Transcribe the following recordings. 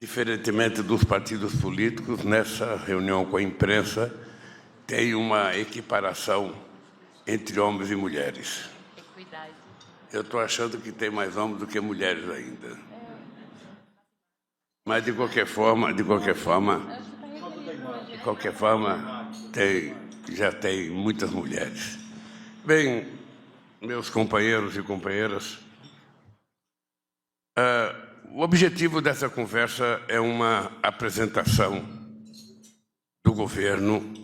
Diferentemente dos partidos políticos, nessa reunião com a imprensa, tem uma equiparação entre homens e mulheres. Equidade. Eu estou achando que tem mais homens do que mulheres ainda. Mas, de qualquer forma, já tem muitas mulheres. Bem, meus companheiros e companheiras, o objetivo dessa conversa é uma apresentação do governo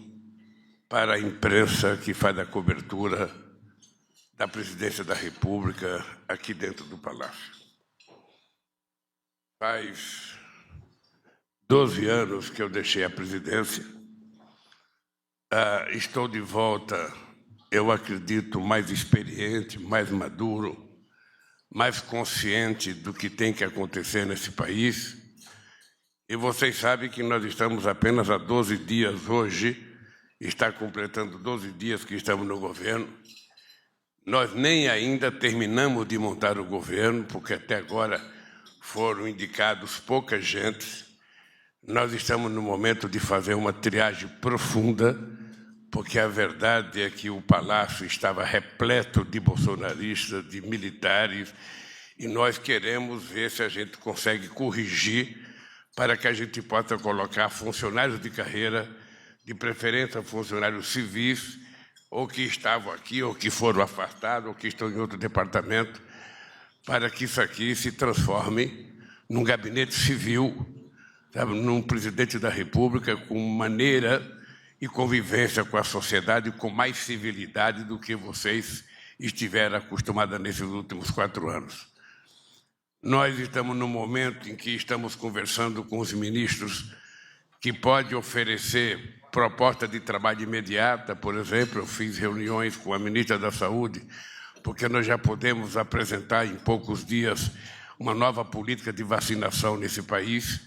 para a imprensa que faz a cobertura da Presidência da República aqui dentro do Palácio. Faz 12 anos que eu deixei a presidência. Estou de volta, eu acredito, mais experiente, mais maduro, mais consciente do que tem que acontecer nesse país. E vocês sabem que nós estamos apenas há 12 dias hoje, está completando 12 dias que estamos no governo. Nós nem ainda terminamos de montar o governo, porque até agora foram indicados pouca gente. Nós estamos no momento de fazer uma triagem profunda, porque a verdade é que o Palácio estava repleto de bolsonaristas, de militares, e nós queremos ver se a gente consegue corrigir para que a gente possa colocar funcionários de carreira, de preferência funcionários civis, ou que estavam aqui, ou que foram afastados, ou que estão em outro departamento, para que isso aqui se transforme num gabinete civil, sabe, num presidente da República com maneira e convivência com a sociedade com mais civilidade do que vocês estiveram acostumados nesses últimos 4 anos. Nós estamos no momento em que estamos conversando com os ministros que pode oferecer proposta de trabalho imediata. Por exemplo, eu fiz reuniões com a ministra da Saúde, porque nós já podemos apresentar em poucos dias uma nova política de vacinação nesse país.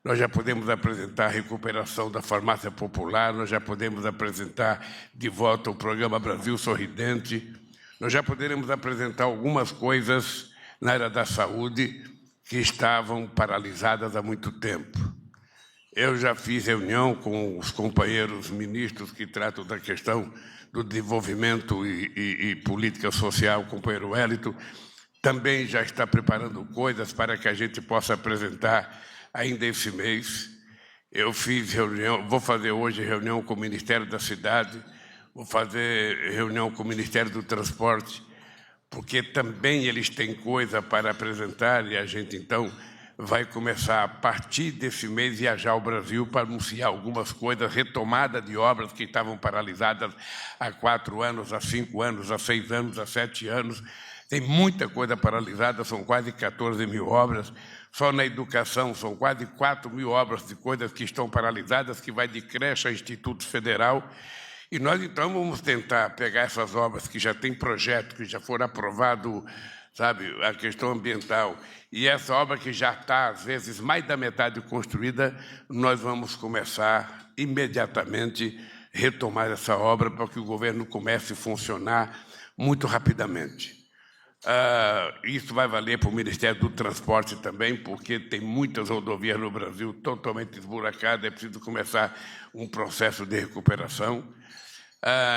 Nós já podemos apresentar a recuperação da farmácia popular, nós já podemos apresentar de volta o programa Brasil Sorridente, nós já poderemos apresentar algumas coisas na área da saúde que estavam paralisadas há muito tempo. Eu já fiz reunião com os companheiros ministros que tratam da questão do desenvolvimento e política social, o companheiro Wellington, também já está preparando coisas para que a gente possa apresentar ainda esse mês. Eu fiz reunião, vou fazer hoje reunião com o Ministério da Cidade, vou fazer reunião com o Ministério do Transporte, porque também eles têm coisa para apresentar e a gente, então, vai começar, a partir desse mês, viajar ao Brasil para anunciar algumas coisas, retomada de obras que estavam paralisadas há 4 anos, há 5 anos, há 6 anos, há 7 anos. Tem muita coisa paralisada, são quase 14 mil obras. Só na educação são quase 4 mil obras de coisas que estão paralisadas, que vai de creche a Instituto Federal. E nós, então, vamos tentar pegar essas obras que já têm projeto, que já foram aprovados, sabe, a questão ambiental, e essa obra que já está, às vezes, mais da metade construída, nós vamos começar imediatamente a retomar essa obra para que o governo comece a funcionar muito rapidamente. Isso vai valer para o Ministério do Transporte também, porque tem muitas rodovias no Brasil totalmente esburacadas, é preciso começar um processo de recuperação.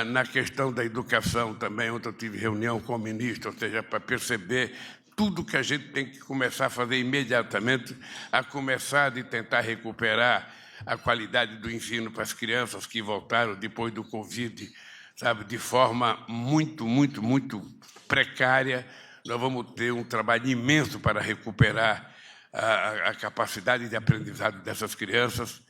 Na questão da educação também, ontem eu tive reunião com o ministro, ou seja, para perceber tudo que a gente tem que começar a fazer imediatamente, a começar de tentar recuperar a qualidade do ensino para as crianças que voltaram depois do Covid, sabe, de forma muito precária. Nós vamos ter um trabalho imenso para recuperar a capacidade de aprendizado dessas crianças.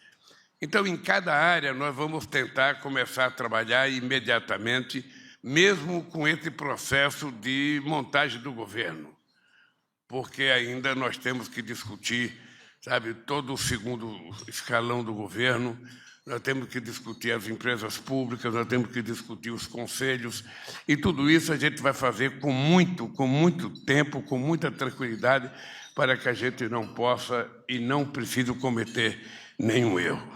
Então, em cada área, nós vamos tentar começar a trabalhar imediatamente, mesmo com esse processo de montagem do governo, porque ainda nós temos que discutir, sabe, todo o segundo escalão do governo. Nós temos que discutir as empresas públicas, nós temos que discutir os conselhos, e tudo isso a gente vai fazer com muito tempo, com muita tranquilidade, para que a gente não possa e não precise cometer nenhum erro.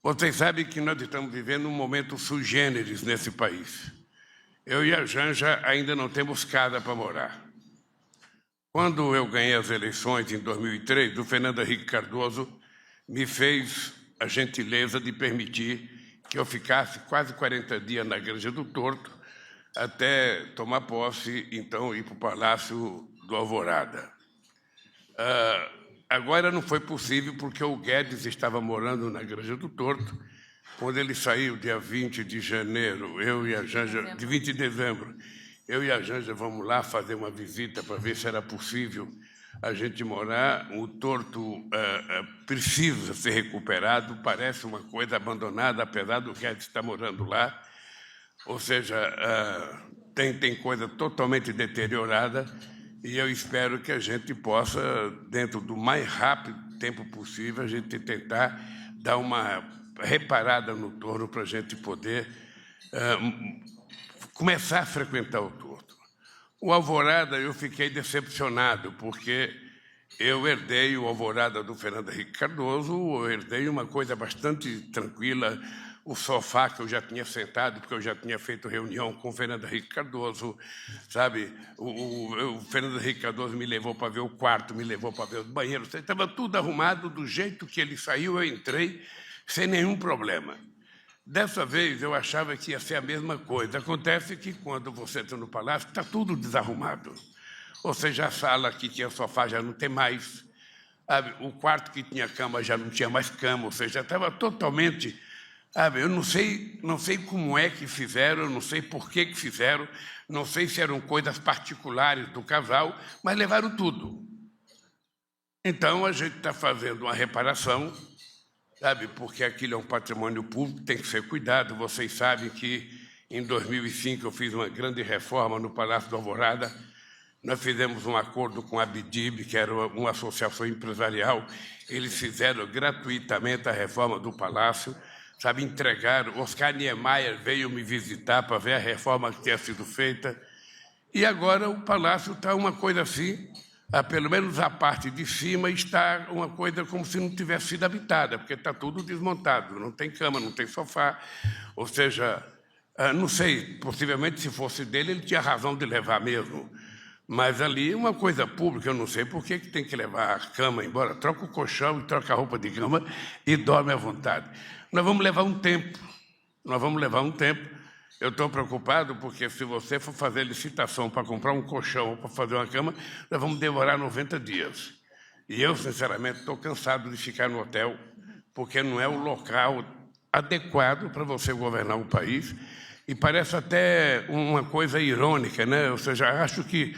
Vocês sabem que nós estamos vivendo um momento sui generis nesse país. Eu e a Janja ainda não temos casa para morar. Quando eu ganhei as eleições em 2003, o Fernando Henrique Cardoso me fez a gentileza de permitir que eu ficasse quase 40 dias na Igreja do Torto, até tomar posse, então, ir para o Palácio do Alvorada. Agora não foi possível, porque o Guedes estava morando na Igreja do Torto. Quando ele saiu, dia 20 de janeiro, eu e a Janja, de 20 de dezembro, eu e a Janja vamos lá fazer uma visita para ver se era possível a gente morar. O Torto precisa ser recuperado, parece uma coisa abandonada, apesar do Guedes estar morando lá. Ou seja, tem coisa totalmente deteriorada, e eu espero que a gente possa, dentro do mais rápido tempo possível, a gente tentar dar uma reparada no Torto para a gente poder começar a frequentar o Torto. O Alvorada, eu fiquei decepcionado, porque eu herdei o Alvorada do Fernando Henrique Cardoso, eu herdei uma coisa bastante tranquila, o sofá que eu já tinha sentado, porque eu já tinha feito reunião com o Fernando Henrique Cardoso, sabe? O Fernando Henrique Cardoso me levou para ver o quarto, me levou para ver o banheiro, estava tudo arrumado, do jeito que ele saiu, eu entrei, sem nenhum problema. Dessa vez, eu achava que ia ser a mesma coisa. Acontece que, quando você entra no palácio, está tudo desarrumado. Ou seja, a sala que tinha sofá já não tem mais, sabe? O quarto que tinha cama já não tinha mais cama, ou seja, estava totalmente... Sabe? Eu não sei como é que fizeram, eu não sei por que fizeram, não sei se eram coisas particulares do casal, mas levaram tudo. Então, a gente está fazendo uma reparação, sabe? Porque aquilo é um patrimônio público, tem que ser cuidado. Vocês sabem que, em 2005, eu fiz uma grande reforma no Palácio do Alvorada. Nós fizemos um acordo com a Abdib, que era uma associação empresarial. Eles fizeram gratuitamente a reforma do Palácio, sabe, entregaram. Oscar Niemeyer veio me visitar para ver a reforma que tinha sido feita. E agora o Palácio está uma coisa assim, pelo menos a parte de cima está uma coisa como se não tivesse sido habitada, porque está tudo desmontado, não tem cama, não tem sofá. Ou seja, não sei, possivelmente se fosse dele, ele tinha razão de levar mesmo. Mas ali é uma coisa pública, eu não sei por que tem que levar a cama embora. Troca o colchão e troca a roupa de cama e dorme à vontade. Nós vamos levar um tempo, Eu estou preocupado porque, se você for fazer licitação para comprar um colchão ou para fazer uma cama, nós vamos demorar 90 dias. E eu, sinceramente, estou cansado de ficar no hotel, porque não é o local adequado para você governar um país. E parece até uma coisa irônica, né? Ou seja, acho que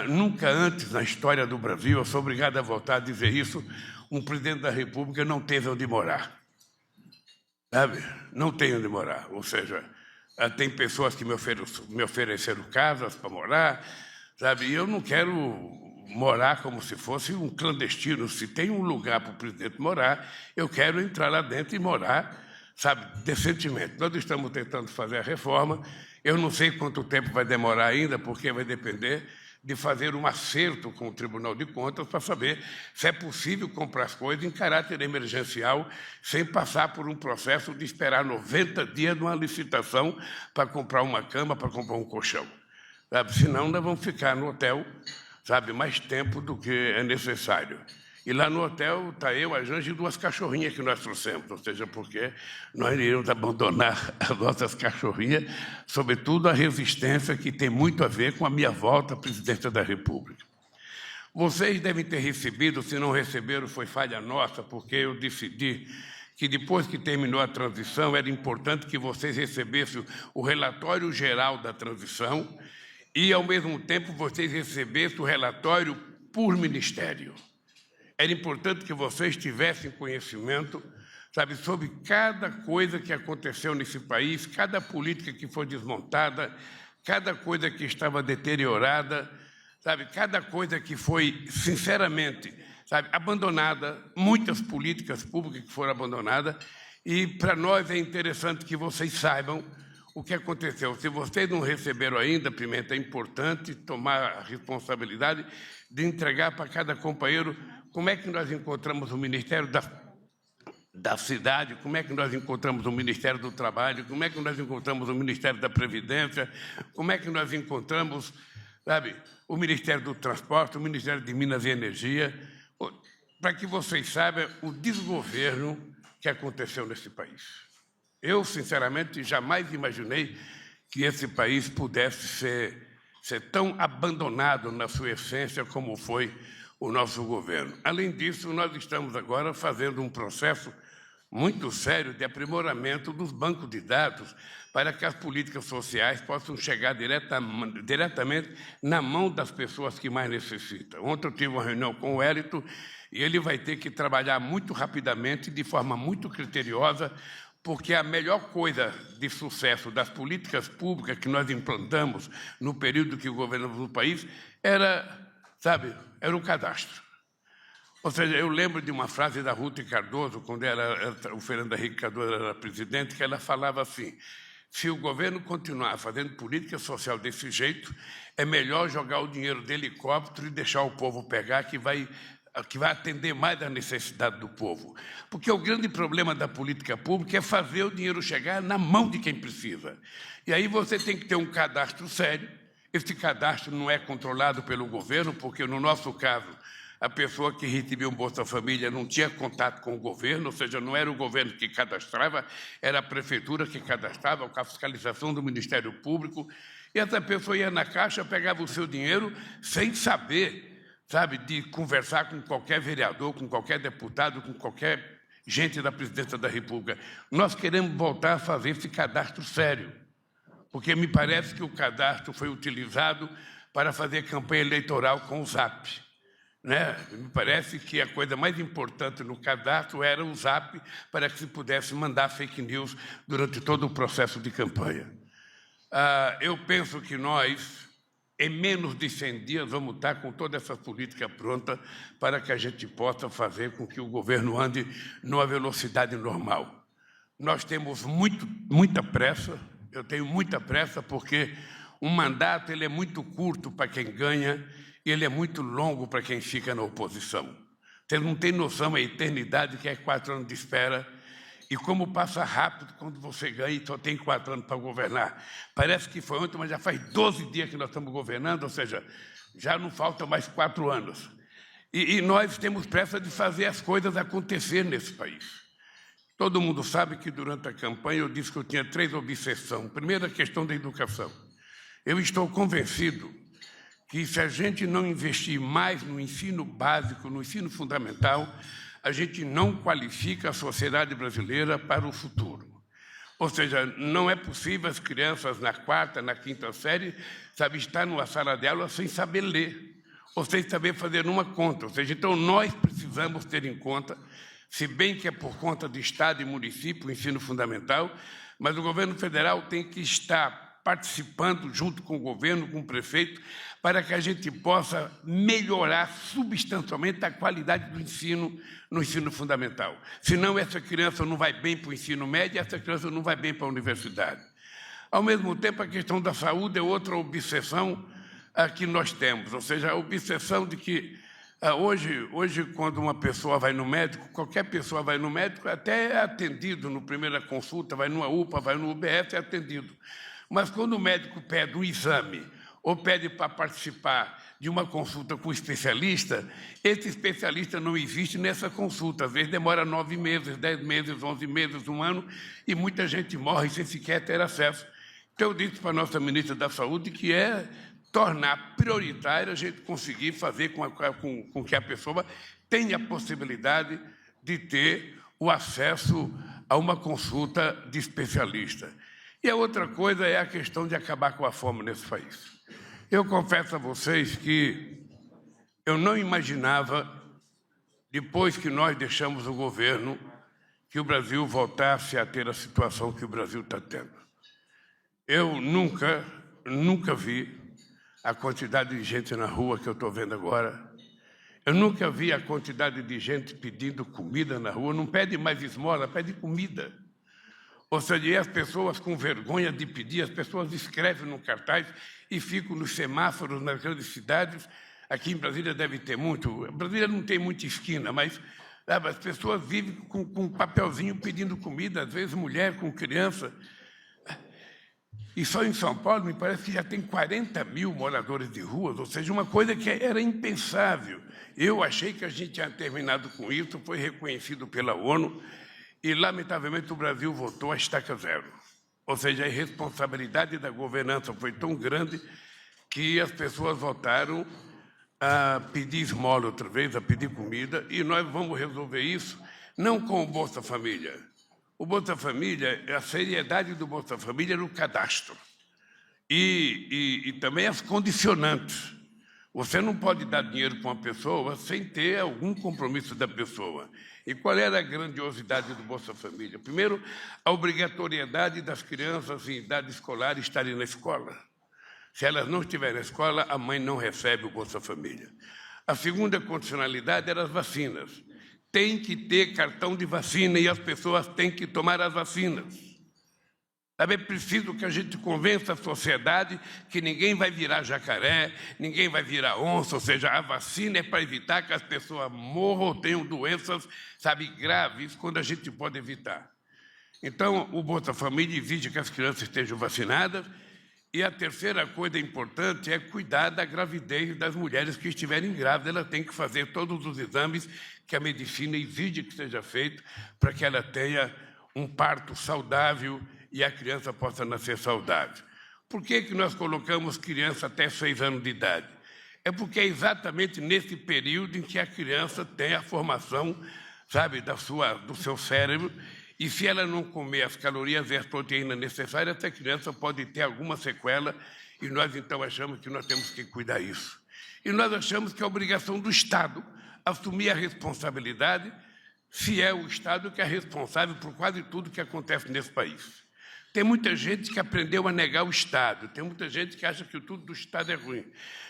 nunca antes na história do Brasil, eu sou obrigado a voltar a dizer isso, um presidente da República não teve onde morar. Sabe? Não tem onde morar. Ou seja, tem pessoas que me ofereceram casas para morar, sabe? E eu não quero morar como se fosse um clandestino. Se tem um lugar para o presidente morar, eu quero entrar lá dentro e morar, sabe, decentemente. Nós estamos tentando fazer a reforma. Eu não sei quanto tempo vai demorar ainda, porque vai depender de fazer um acerto com o Tribunal de Contas para saber se é possível comprar as coisas em caráter emergencial, sem passar por um processo de esperar 90 dias numa licitação para comprar uma cama, para comprar um colchão. Sabe? Senão, nós vamos ficar no hotel, sabe, mais tempo do que é necessário. E lá no hotel está eu, a Janja e 2 cachorrinhas que nós trouxemos, ou seja, porque nós iríamos abandonar as nossas cachorrinhas, sobretudo a resistência, que tem muito a ver com a minha volta à presidência da República. Vocês devem ter recebido, se não receberam, foi falha nossa, porque eu decidi que, depois que terminou a transição, era importante que vocês recebessem o relatório geral da transição e, ao mesmo tempo, vocês recebessem o relatório por ministério. Era importante que vocês tivessem conhecimento, sabe, sobre cada coisa que aconteceu nesse país, cada política que foi desmontada, cada coisa que estava deteriorada, sabe, cada coisa que foi, sinceramente, sabe, abandonada, muitas políticas públicas que foram abandonadas, e para nós é interessante que vocês saibam o que aconteceu. Se vocês não receberam ainda, Pimenta, é importante tomar a responsabilidade de entregar para cada companheiro como é que nós encontramos o Ministério da Cidade, como é que nós encontramos o Ministério do Trabalho, como é que nós encontramos o Ministério da Previdência, como é que nós encontramos sabe, o Ministério do Transporte, o Ministério de Minas e Energia, para que vocês saibam o desgoverno que aconteceu nesse país. Eu, sinceramente, jamais imaginei que esse país pudesse ser tão abandonado na sua essência como foi o nosso governo. Além disso, nós estamos agora fazendo um processo muito sério de aprimoramento dos bancos de dados para que as políticas sociais possam chegar diretamente na mão das pessoas que mais necessitam. Ontem eu tive uma reunião com o Wellington e ele vai ter que trabalhar muito rapidamente, de forma muito criteriosa, porque a melhor coisa de sucesso das políticas públicas que nós implantamos no período que governamos o país era o cadastro. Ou seja, eu lembro de uma frase da Ruth Cardoso, quando o Fernando Henrique Cardoso era presidente, que ela falava assim: se o governo continuar fazendo política social desse jeito, é melhor jogar o dinheiro de helicóptero e deixar o povo pegar, que vai atender mais à necessidade do povo. Porque o grande problema da política pública é fazer o dinheiro chegar na mão de quem precisa. E aí você tem que ter um cadastro sério. Esse cadastro não é controlado pelo governo, porque, no nosso caso, a pessoa que recebia um Bolsa Família não tinha contato com o governo, ou seja, não era o governo que cadastrava, era a prefeitura que cadastrava, com a fiscalização do Ministério Público. E essa pessoa ia na caixa, pegava o seu dinheiro sem saber, de conversar com qualquer vereador, com qualquer deputado, com qualquer gente da Presidência da República. Nós queremos voltar a fazer esse cadastro sério, porque me parece que o cadastro foi utilizado para fazer campanha eleitoral com o Zap. Me parece que a coisa mais importante no cadastro era o Zap, para que se pudesse mandar fake news durante todo o processo de campanha. Eu penso que nós, em menos de 100 dias, vamos estar com toda essa política pronta para que a gente possa fazer com que o governo ande numa velocidade normal. Nós temos muita pressa, eu tenho muita pressa, porque um mandato ele é muito curto para quem ganha e ele é muito longo para quem fica na oposição. Você não tem noção da eternidade que é 4 anos de espera e como passa rápido quando você ganha e só tem 4 anos para governar. Parece que foi ontem, mas já faz 12 dias que nós estamos governando, ou seja, já não faltam mais 4 anos. E nós temos pressa de fazer as coisas acontecer nesse país. Todo mundo sabe que, durante a campanha, eu disse que eu tinha 3 obsessões. Primeiro, a questão da educação. Eu estou convencido que, se a gente não investir mais no ensino básico, no ensino fundamental, a gente não qualifica a sociedade brasileira para o futuro. Ou seja, não é possível as crianças na 4ª, na 5ª série, estar numa sala de aula sem saber ler, ou sem saber fazer uma conta. Ou seja, então nós precisamos ter em conta, se bem que é por conta de Estado e município, o ensino fundamental, mas o governo federal tem que estar participando junto com o governo, com o prefeito, para que a gente possa melhorar substancialmente a qualidade do ensino no ensino fundamental. Senão, essa criança não vai bem para o ensino médio, essa criança não vai bem para a universidade. Ao mesmo tempo, a questão da saúde é outra obsessão que nós temos, ou seja, a obsessão de que hoje, quando uma pessoa vai no médico, qualquer pessoa vai no médico, até é atendido na primeira consulta, vai numa UPA, vai no UBS, é atendido. Mas quando o médico pede um exame ou pede para participar de uma consulta com o especialista, esse especialista não existe nessa consulta. Às vezes demora 9 meses, 10 meses, 11 meses, 1 ano, e muita gente morre sem sequer ter acesso. Então, eu disse para a nossa ministra da Saúde que é tornar prioritário a gente conseguir fazer com que a pessoa tenha a possibilidade de ter o acesso a uma consulta de especialista. E a outra coisa é a questão de acabar com a fome nesse país. Eu confesso a vocês que eu não imaginava, depois que nós deixamos o governo, que o Brasil voltasse a ter a situação que o Brasil está tendo. Eu nunca vi a quantidade de gente na rua que eu estou vendo agora. Eu nunca vi a quantidade de gente pedindo comida na rua. Não pede mais esmola, pede comida. Ou seja, e as pessoas com vergonha de pedir, as pessoas escrevem no cartaz e ficam nos semáforos nas grandes cidades. Aqui em Brasília deve ter muito. Brasília não tem muita esquina, mas as pessoas vivem com um papelzinho pedindo comida, às vezes mulher com criança. E só em São Paulo, me parece que já tem 40 mil moradores de ruas, ou seja, uma coisa que era impensável. Eu achei que a gente tinha terminado com isso, foi reconhecido pela ONU, e, lamentavelmente, o Brasil voltou à estaca zero. Ou seja, a irresponsabilidade da governança foi tão grande que as pessoas voltaram a pedir esmola outra vez, a pedir comida, e nós vamos resolver isso não com o Bolsa Família. O Bolsa Família, a seriedade do Bolsa Família era o cadastro e também as condicionantes. Você não pode dar dinheiro para uma pessoa sem ter algum compromisso da pessoa. E qual era a grandiosidade do Bolsa Família? Primeiro, a obrigatoriedade das crianças em idade escolar estarem na escola. Se elas não estiverem na escola, a mãe não recebe o Bolsa Família. A segunda condicionalidade era as vacinas. Tem que ter cartão de vacina e as pessoas têm que tomar as vacinas. É preciso que a gente convença a sociedade que ninguém vai virar jacaré, ninguém vai virar onça, ou seja, a vacina é para evitar que as pessoas morram ou tenham doenças, graves, quando a gente pode evitar. Então, o Bolsa Família exige que as crianças estejam vacinadas. E a terceira coisa importante é cuidar da gravidez das mulheres que estiverem grávidas. Ela tem que fazer todos os exames que a medicina exige que seja feito para que ela tenha um parto saudável e a criança possa nascer saudável. Por que nós colocamos criança até 6 anos de idade? É porque é exatamente nesse período em que a criança tem a formação, do seu cérebro. E se ela não comer as calorias e as proteínas necessárias, essa criança pode ter alguma sequela, e nós, então, achamos que nós temos que cuidar disso. E nós achamos que é obrigação do Estado assumir a responsabilidade, se é o Estado que é responsável por quase tudo que acontece nesse país. Tem muita gente que aprendeu a negar o Estado, tem muita gente que acha que tudo do Estado é ruim.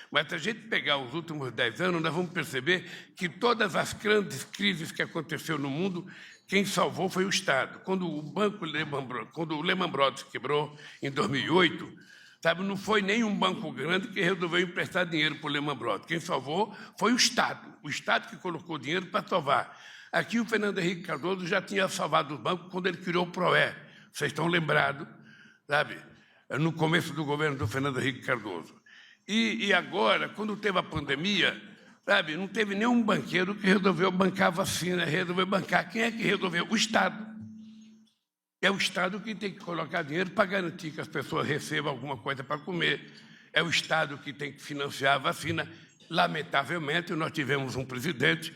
Mas se a gente pegar os últimos 10 anos, nós vamos perceber que todas as grandes crises que aconteceram no mundo, quem salvou foi o Estado. Quando o Lehman Brothers quebrou em 2008, não foi nenhum banco grande que resolveu emprestar dinheiro para o Lehman Brothers. Quem salvou foi o Estado que colocou dinheiro para salvar. Aqui o Fernando Henrique Cardoso já tinha salvado o banco quando ele criou o PROE. Vocês estão lembrados, no começo do governo do Fernando Henrique Cardoso. E agora, quando teve a pandemia, não teve nenhum banqueiro que resolveu bancar a vacina, resolveu bancar. Quem é que resolveu? O Estado. É o Estado que tem que colocar dinheiro para garantir que as pessoas recebam alguma coisa para comer. É o Estado que tem que financiar a vacina. Lamentavelmente, nós tivemos um presidente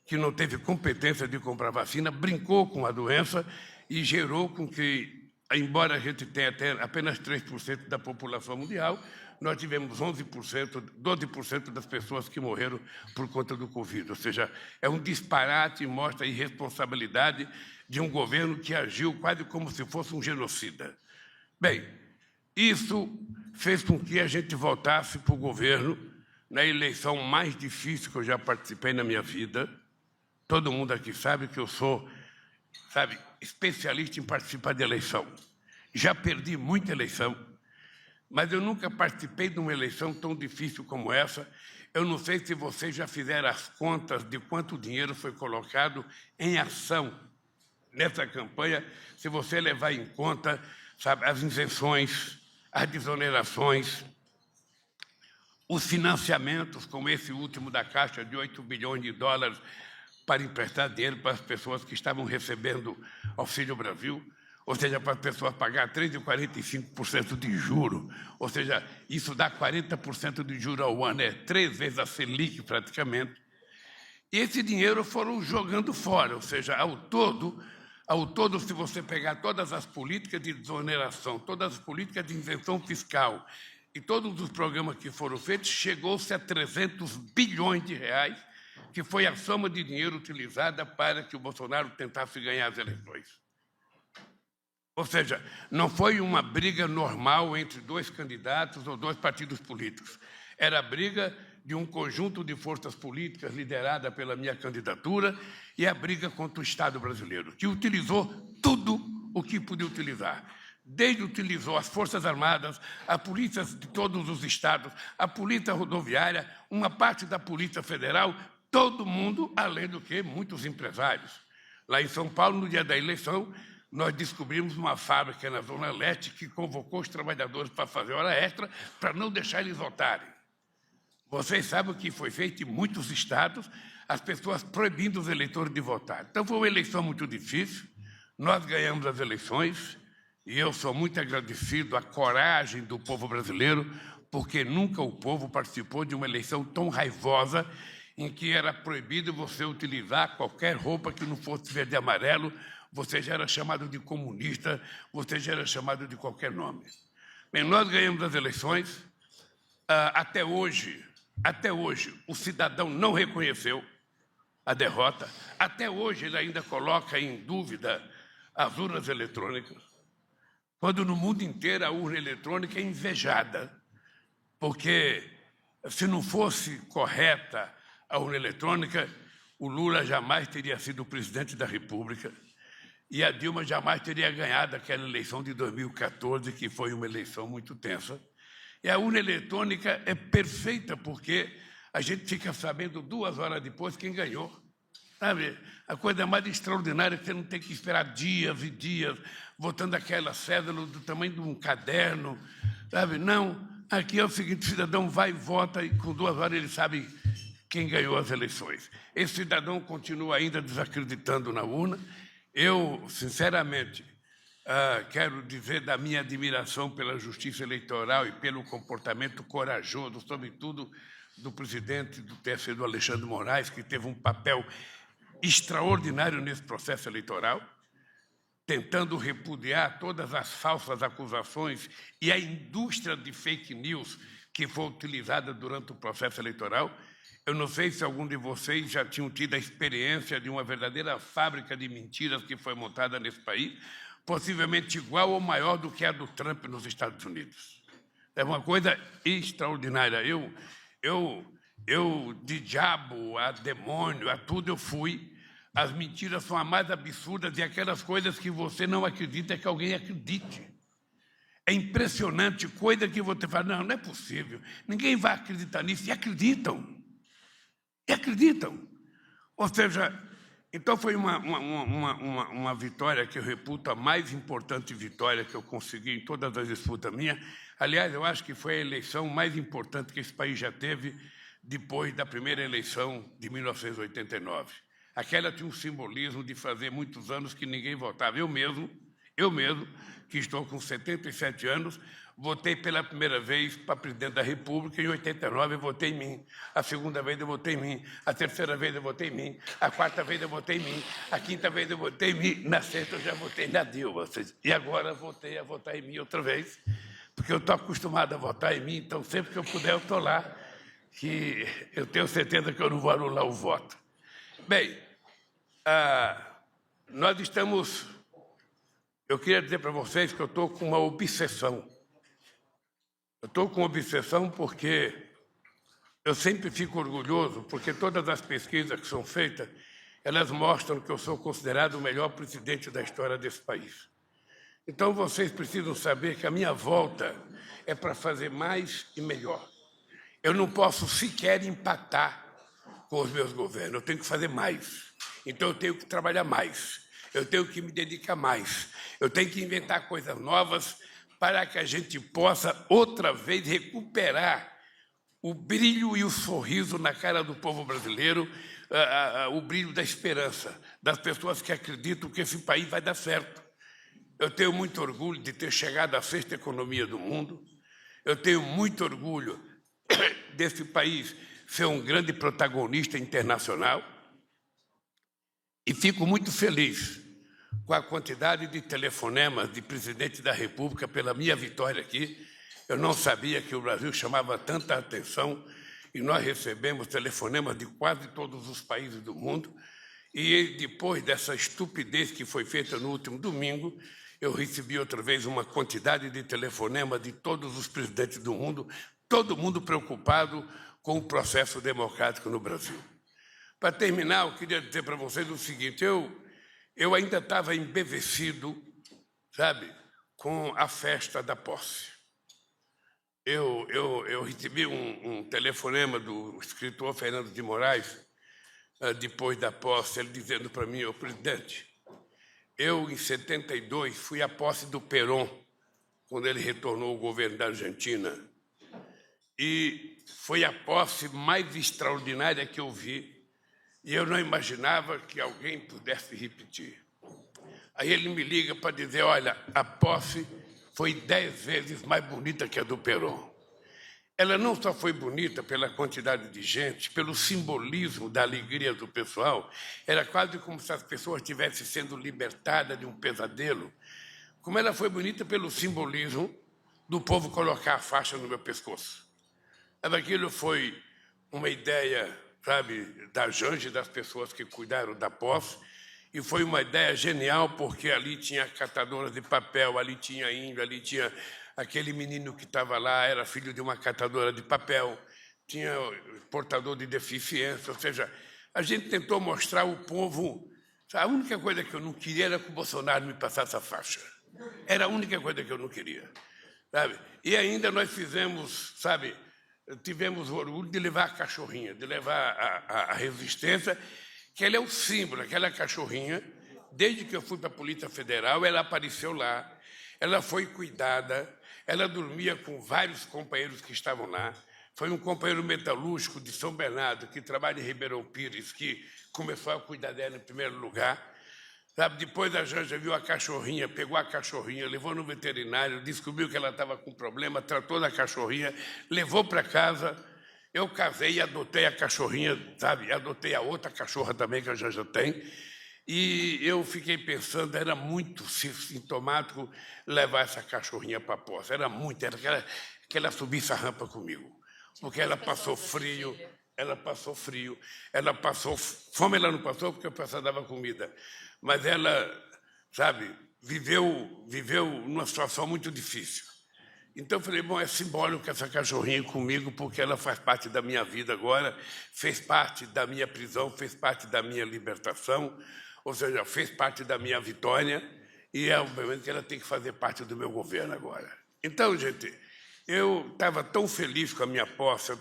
que não teve competência de comprar vacina, brincou com a doença e gerou com que, embora a gente tenha até apenas 3% da população mundial, nós tivemos 11%, 12% das pessoas que morreram por conta do Covid. Ou seja, é um disparate e mostra a irresponsabilidade de um governo que agiu quase como se fosse um genocida. Bem, isso fez com que a gente voltasse para o governo na eleição mais difícil que eu já participei na minha vida. Todo mundo aqui sabe que eu sou, especialista em participar de eleição. Já perdi muita eleição, mas eu nunca participei de uma eleição tão difícil como essa. Eu não sei se vocês já fizeram as contas de quanto dinheiro foi colocado em ação nessa campanha, se você levar em conta, as isenções, as desonerações, os financiamentos, como esse último da Caixa de 8 bilhões de dólares para emprestar dinheiro para as pessoas que estavam recebendo Auxílio Brasil, ou seja, para as pessoas pagar 3,45% de juro, ou seja, isso dá 40% de juro ao ano, é 3 vezes a Selic praticamente. E esse dinheiro foram jogando fora, ou seja, ao todo, se você pegar todas as políticas de desoneração, todas as políticas de isenção fiscal e todos os programas que foram feitos, chegou-se a 300 bilhões de reais, que foi a soma de dinheiro utilizada para que o Bolsonaro tentasse ganhar as eleições. Ou seja, não foi uma briga normal entre 2 candidatos ou 2 partidos políticos. Era a briga de um conjunto de forças políticas liderada pela minha candidatura e a briga contra o Estado brasileiro, que utilizou tudo o que podia utilizar. Desde utilizou as Forças Armadas, a polícia de todos os estados, a polícia rodoviária, uma parte da Polícia Federal, todo mundo, além do que muitos empresários. Lá em São Paulo, no dia da eleição, nós descobrimos uma fábrica na Zona Leste que convocou os trabalhadores para fazer hora extra para não deixar eles votarem. Vocês sabem o que foi feito em muitos estados, as pessoas proibindo os eleitores de votar. Então, foi uma eleição muito difícil, nós ganhamos as eleições, e eu sou muito agradecido à coragem do povo brasileiro, porque nunca o povo participou de uma eleição tão raivosa, em que era proibido você utilizar qualquer roupa que não fosse verde e amarelo, você já era chamado de comunista, você já era chamado de qualquer nome. Bem, nós ganhamos as eleições, até hoje, o cidadão não reconheceu a derrota, até hoje ele ainda coloca em dúvida as urnas eletrônicas, quando no mundo inteiro a urna eletrônica é invejada, porque se não fosse correta a urna eletrônica, o Lula jamais teria sido o presidente da República e a Dilma jamais teria ganhado aquela eleição de 2014, que foi uma eleição muito tensa. E a urna eletrônica é perfeita, porque a gente fica sabendo 2 horas depois quem ganhou. Sabe? A coisa mais extraordinária é que você não tem que esperar dias e dias votando aquela cédula do tamanho de um caderno. Sabe? Não, aqui é o seguinte, o cidadão vai e vota e com 2 horas ele sabe quem ganhou as eleições. Esse cidadão continua ainda desacreditando na urna. Eu, sinceramente, quero dizer da minha admiração pela justiça eleitoral e pelo comportamento corajoso, sobretudo do presidente do TSE, do Alexandre de Moraes, que teve um papel extraordinário nesse processo eleitoral, tentando repudiar todas as falsas acusações e a indústria de fake news que foi utilizada durante o processo eleitoral. Eu não sei se algum de vocês já tinham tido a experiência de uma verdadeira fábrica de mentiras que foi montada nesse país, possivelmente igual ou maior do que a do Trump nos Estados Unidos. É uma coisa extraordinária. Eu de diabo a demônio, a tudo eu fui. As mentiras são as mais absurdas e aquelas coisas que você não acredita que alguém acredite. É impressionante, coisa que você fala, não é possível, ninguém vai acreditar nisso, e acreditam. E acreditam. Ou seja, então foi uma vitória que eu reputo a mais importante vitória que eu consegui em todas as disputas minhas. Aliás, eu acho que foi a eleição mais importante que esse país já teve depois da primeira eleição de 1989. Aquela tinha um simbolismo de fazer muitos anos que ninguém votava. Eu mesmo, que estou com 77 anos, votei pela primeira vez para presidente da República, em 89 eu votei em mim, a segunda vez eu votei em mim, a terceira vez eu votei em mim, a quarta vez eu votei em mim, a quinta vez eu votei em mim, na sexta eu já votei na Dilma. E agora voltei a votar em mim outra vez, porque eu estou acostumado a votar em mim, então sempre que eu puder eu estou lá, que eu tenho certeza que eu não vou anular o voto. Bem, nós estamos... Eu queria dizer para vocês que eu estou com uma obsessão. Eu estou com obsessão porque eu sempre fico orgulhoso, porque todas as pesquisas que são feitas, elas mostram que eu sou considerado o melhor presidente da história desse país. Então, vocês precisam saber que a minha volta é para fazer mais e melhor. Eu não posso sequer empatar com os meus governos, eu tenho que fazer mais. Então, eu tenho que trabalhar mais, eu tenho que me dedicar mais, eu tenho que inventar coisas novas para que a gente possa, outra vez, recuperar o brilho e o sorriso na cara do povo brasileiro, o brilho da esperança, das pessoas que acreditam que esse país vai dar certo. Eu tenho muito orgulho de ter chegado à 6ª economia do mundo, eu tenho muito orgulho desse país ser um grande protagonista internacional e fico muito feliz com a quantidade de telefonemas de presidente da República pela minha vitória aqui. Eu não sabia que o Brasil chamava tanta atenção e nós recebemos telefonemas de quase todos os países do mundo. E depois dessa estupidez que foi feita no último domingo, eu recebi outra vez uma quantidade de telefonemas de todos os presidentes do mundo, todo mundo preocupado com o processo democrático no Brasil. Para terminar, eu queria dizer para vocês o seguinte, eu ainda estava embevecido, sabe, com a festa da posse. Eu recebi um telefonema do escritor Fernando de Moraes, depois da posse, ele dizendo para mim, presidente, eu, em 72, fui à posse do Perón, quando ele retornou ao governo da Argentina. E foi a posse mais extraordinária que eu vi, e eu não imaginava que alguém pudesse repetir. Aí ele me liga para dizer, olha, a posse foi 10 vezes mais bonita que a do Perón. Ela não só foi bonita pela quantidade de gente, pelo simbolismo da alegria do pessoal, era quase como se as pessoas estivessem sendo libertadas de um pesadelo, como ela foi bonita pelo simbolismo do povo colocar a faixa no meu pescoço. Aquilo foi uma ideia, sabe, da Janja e das pessoas que cuidaram da posse, e foi uma ideia genial, porque ali tinha catadoras de papel, ali tinha índio, ali tinha aquele menino que estava lá, era filho de uma catadora de papel, tinha portador de deficiência, ou seja, a gente tentou mostrar ao povo. A única coisa que eu não queria era que o Bolsonaro me passasse a faixa. Era a única coisa que eu não queria. Sabe? E ainda nós fizemos, sabe, tivemos o orgulho de levar a cachorrinha, de levar a resistência, que ela é o símbolo, aquela cachorrinha, desde que eu fui para a Polícia Federal, ela apareceu lá, ela foi cuidada, ela dormia com vários companheiros que estavam lá. Foi um companheiro metalúrgico de São Bernardo, que trabalha em Ribeirão Pires, que começou a cuidar dela em primeiro lugar. Sabe, depois a Janja viu a cachorrinha, pegou a cachorrinha, levou no veterinário, descobriu que ela estava com problema, tratou da cachorrinha, levou para casa. Eu casei e adotei a cachorrinha, sabe? Adotei a outra cachorra também, que a Janja tem. E eu fiquei pensando, era muito sintomático levar essa cachorrinha para a posse. Era muito, era que ela subisse a rampa comigo. Porque ela passou frio, ela passou fome, ela não passou porque o pessoal dava comida. Mas ela, sabe, viveu numa situação muito difícil. Então eu falei, bom, é simbólico essa cachorrinha comigo, porque ela faz parte da minha vida agora, fez parte da minha prisão, fez parte da minha libertação, ou seja, fez parte da minha vitória, e obviamente que ela tem que fazer parte do meu governo agora. Então, gente, eu estava tão feliz com a minha posse,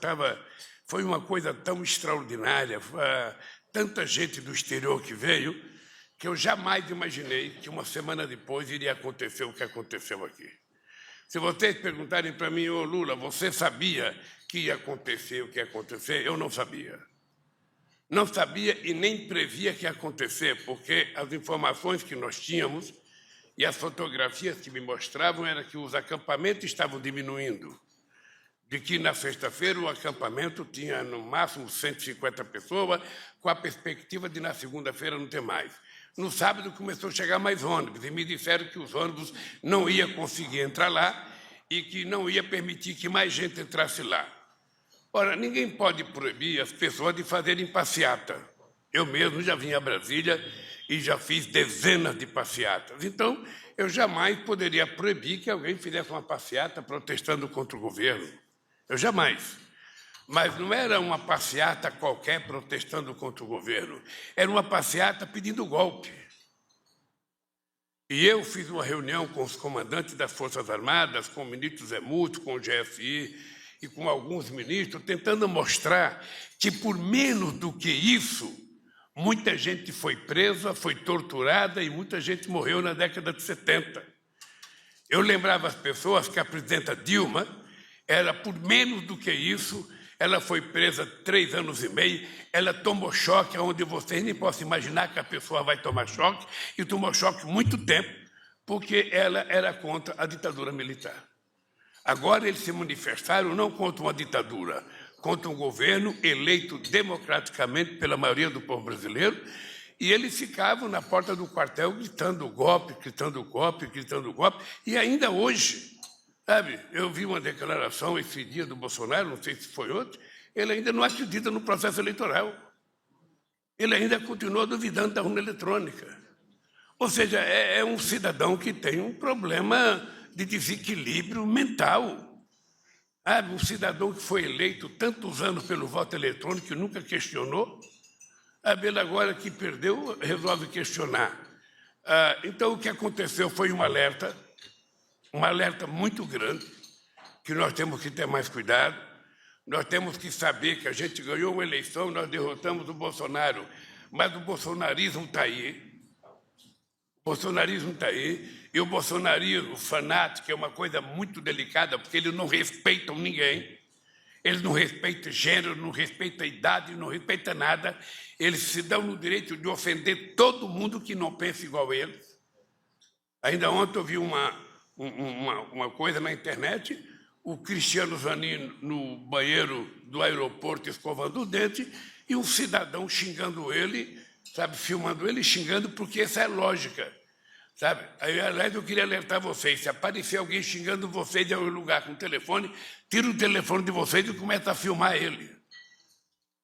foi uma coisa tão extraordinária, tanta gente do exterior que veio, que eu jamais imaginei que uma semana depois iria acontecer o que aconteceu aqui. Se vocês perguntarem para mim, ô Lula, você sabia que ia acontecer o que ia acontecer? Eu não sabia. Não sabia e nem previa que ia acontecer, porque as informações que nós tínhamos e as fotografias que me mostravam era que os acampamentos estavam diminuindo, de que na sexta-feira o acampamento tinha no máximo 150 pessoas, com a perspectiva de na segunda-feira não ter mais. No sábado começou a chegar mais ônibus e me disseram que os ônibus não iam conseguir entrar lá e que não ia permitir que mais gente entrasse lá. Ora, ninguém pode proibir as pessoas de fazerem passeata. Eu mesmo já vim a Brasília e já fiz dezenas de passeatas. Então, eu jamais poderia proibir que alguém fizesse uma passeata protestando contra o governo. Eu jamais. Mas não era uma passeata qualquer protestando contra o governo. Era uma passeata pedindo golpe. E eu fiz uma reunião com os comandantes das Forças Armadas, com o ministro Zé Múcio, com o GSI e com alguns ministros, tentando mostrar que, por menos do que isso, muita gente foi presa, foi torturada e muita gente morreu na década de 70. Eu lembrava às pessoas que a presidenta Dilma era, por menos do que isso, ela foi presa 3 anos e meio, ela tomou choque, onde vocês nem podem imaginar que a pessoa vai tomar choque, e tomou choque muito tempo, porque ela era contra a ditadura militar. Agora eles se manifestaram não contra uma ditadura, contra um governo eleito democraticamente pela maioria do povo brasileiro, e eles ficavam na porta do quartel gritando golpe, gritando golpe, gritando golpe, e ainda hoje... Sabe, eu vi uma declaração esse dia do Bolsonaro, não sei se foi ontem, ele ainda não acredita no processo eleitoral. Ele ainda continua duvidando da urna eletrônica. Ou seja, é um cidadão que tem um problema de desequilíbrio mental. Sabe, um cidadão que foi eleito tantos anos pelo voto eletrônico e nunca questionou, ele agora que perdeu, resolve questionar. Então, o que aconteceu foi um alerta muito grande, que nós temos que ter mais cuidado, nós temos que saber que a gente ganhou uma eleição, nós derrotamos o Bolsonaro, mas o bolsonarismo está aí. O bolsonarismo está aí, e o bolsonarismo fanático é uma coisa muito delicada, porque eles não respeitam ninguém, eles não respeitam gênero, não respeitam idade, não respeitam nada, eles se dão no direito de ofender todo mundo que não pensa igual a eles. Ainda ontem eu vi uma coisa na internet, o Cristiano Zanin no banheiro do aeroporto escovando o dente e um cidadão xingando ele, sabe, filmando ele, xingando, porque essa é lógica, sabe? Aí, aliás, eu queria alertar vocês, se aparecer alguém xingando vocês em algum lugar com o telefone, tira o telefone de vocês e começa a filmar ele.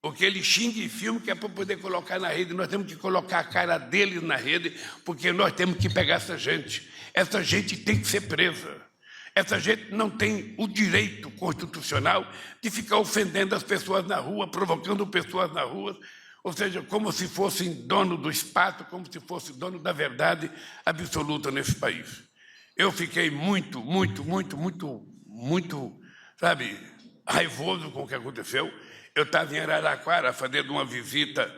Porque ele xinga e filma, que é para poder colocar na rede. Nós temos que colocar a cara dele na rede, porque nós temos que pegar essa gente. Essa gente tem que ser presa. Essa gente não tem o direito constitucional de ficar ofendendo as pessoas na rua, provocando pessoas na rua, ou seja, como se fossem dono do espaço, como se fosse dono da verdade absoluta nesse país. Eu fiquei muito, sabe, raivoso com o que aconteceu. Eu estava em Araraquara fazendo uma visita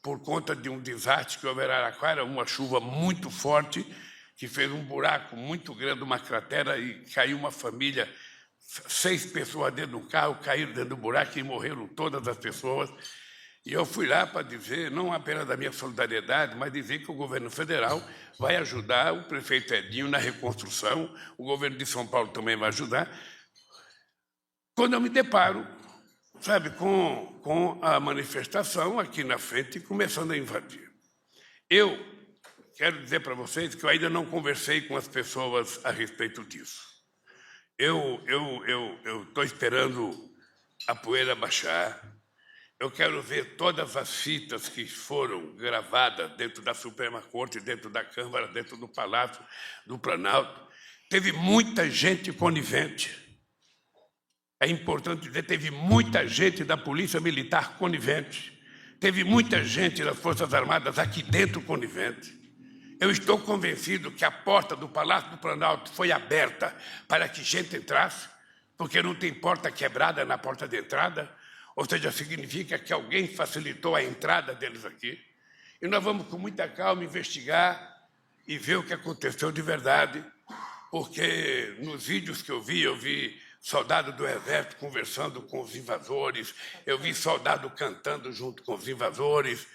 por conta de um desastre que houve em Araraquara, uma chuva muito forte, que fez um buraco muito grande, uma cratera, e caiu uma família, 6 pessoas dentro do carro, caíram dentro do buraco e morreram todas as pessoas. E eu fui lá para dizer, não apenas da minha solidariedade, mas dizer que o governo federal vai ajudar o prefeito Edinho na reconstrução, o governo de São Paulo também vai ajudar. Quando eu me deparo, sabe, com a manifestação aqui na frente começando a invadir. Eu quero dizer para vocês que eu ainda não conversei com as pessoas a respeito disso. Eu estou esperando a poeira baixar. Eu quero ver todas as fitas que foram gravadas dentro da Suprema Corte, dentro da Câmara, dentro do Palácio do Planalto. Teve muita gente conivente. É importante dizer, teve muita gente da Polícia Militar conivente. Teve muita gente das Forças Armadas aqui dentro conivente. Eu estou convencido que a porta do Palácio do Planalto foi aberta para que gente entrasse, porque não tem porta quebrada na porta de entrada, ou seja, significa que alguém facilitou a entrada deles aqui. E nós vamos, com muita calma, investigar e ver o que aconteceu de verdade, porque nos vídeos que eu vi soldado do Exército conversando com os invasores, eu vi soldado cantando junto com os invasores.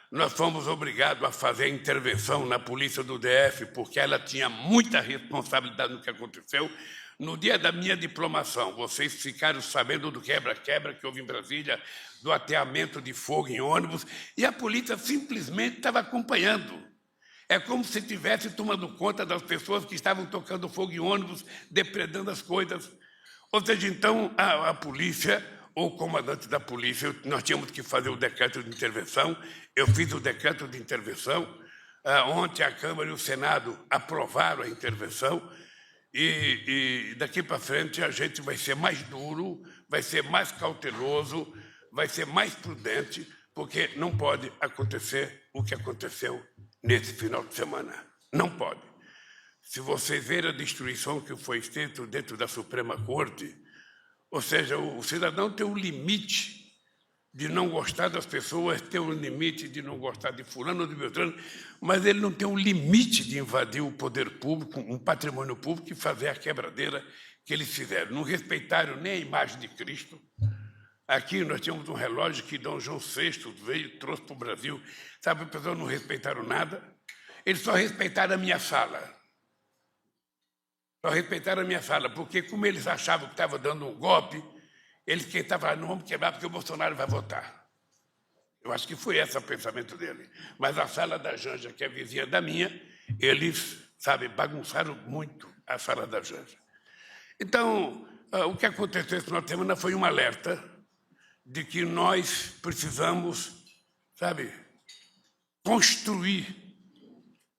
Nós fomos obrigados a fazer a intervenção na polícia do DF, porque ela tinha muita responsabilidade no que aconteceu. No dia da minha diplomação, vocês ficaram sabendo do quebra-quebra que houve em Brasília, do ateamento de fogo em ônibus, e a polícia simplesmente estava acompanhando. É como se tivesse tomando conta das pessoas que estavam tocando fogo em ônibus, depredando as coisas. Ou seja, então, a polícia, ou o comandante da polícia, nós tínhamos que fazer o decreto de intervenção. Eu fiz o decreto de intervenção. Ontem a Câmara e o Senado aprovaram a intervenção. E daqui para frente a gente vai ser mais duro, vai ser mais cauteloso, vai ser mais prudente, porque não pode acontecer o que aconteceu nesse final de semana. Não pode. Se vocês verem a destruição que foi feita dentro da Suprema Corte, ou seja, o cidadão tem um limite de não gostar das pessoas, tem um limite de não gostar de fulano ou de Beltrano, mas ele não tem um limite de invadir o poder público, um patrimônio público, e fazer a quebradeira que eles fizeram. Não respeitaram nem a imagem de Cristo. Aqui nós tínhamos um relógio que Dom João VI veio e trouxe para o Brasil. Sabe, as pessoas não respeitaram nada. Eles só respeitaram a minha sala. Só respeitaram a minha sala, porque como eles achavam que estava dando um golpe, eles que estavam, não vamos quebrar porque o Bolsonaro vai votar. Eu acho que foi esse o pensamento dele. Mas a sala da Janja, que é vizinha da minha, eles, sabe, bagunçaram muito a sala da Janja. Então, o que aconteceu esse final de semana foi um alerta de que nós precisamos, sabe, construir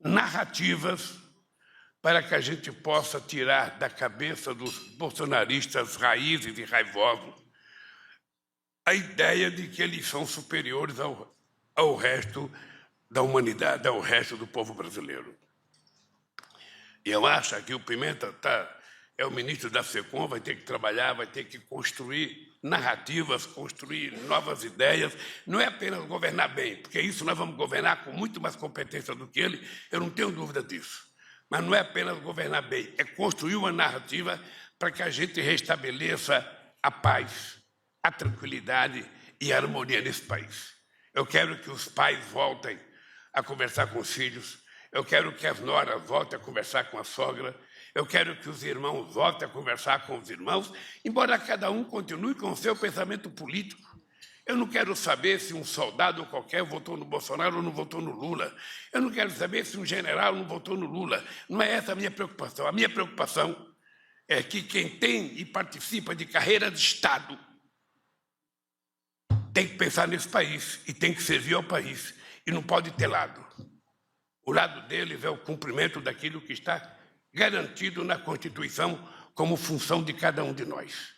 narrativas para que a gente possa tirar da cabeça dos bolsonaristas raízes e raivosos a ideia de que eles são superiores ao resto da humanidade, ao resto do povo brasileiro. E eu acho que o Pimenta está é o ministro da SECOM, vai ter que trabalhar, vai ter que construir narrativas, construir novas ideias. Não é apenas governar bem, porque isso nós vamos governar com muito mais competência do que ele, eu não tenho dúvida disso. Mas não é apenas governar bem, é construir uma narrativa para que a gente restabeleça a paz, a tranquilidade e a harmonia nesse país. Eu quero que os pais voltem a conversar com os filhos, eu quero que as noras voltem a conversar com a sogra, eu quero que os irmãos voltem a conversar com os irmãos, embora cada um continue com o seu pensamento político. Eu não quero saber se um soldado qualquer votou no Bolsonaro ou não votou no Lula. Eu não quero saber se um general não votou no Lula. Não é essa a minha preocupação. A minha preocupação é que quem tem e participa de carreira de Estado tem que pensar nesse país e tem que servir ao país. E não pode ter lado. O lado deles é o cumprimento daquilo que está garantido na Constituição como função de cada um de nós.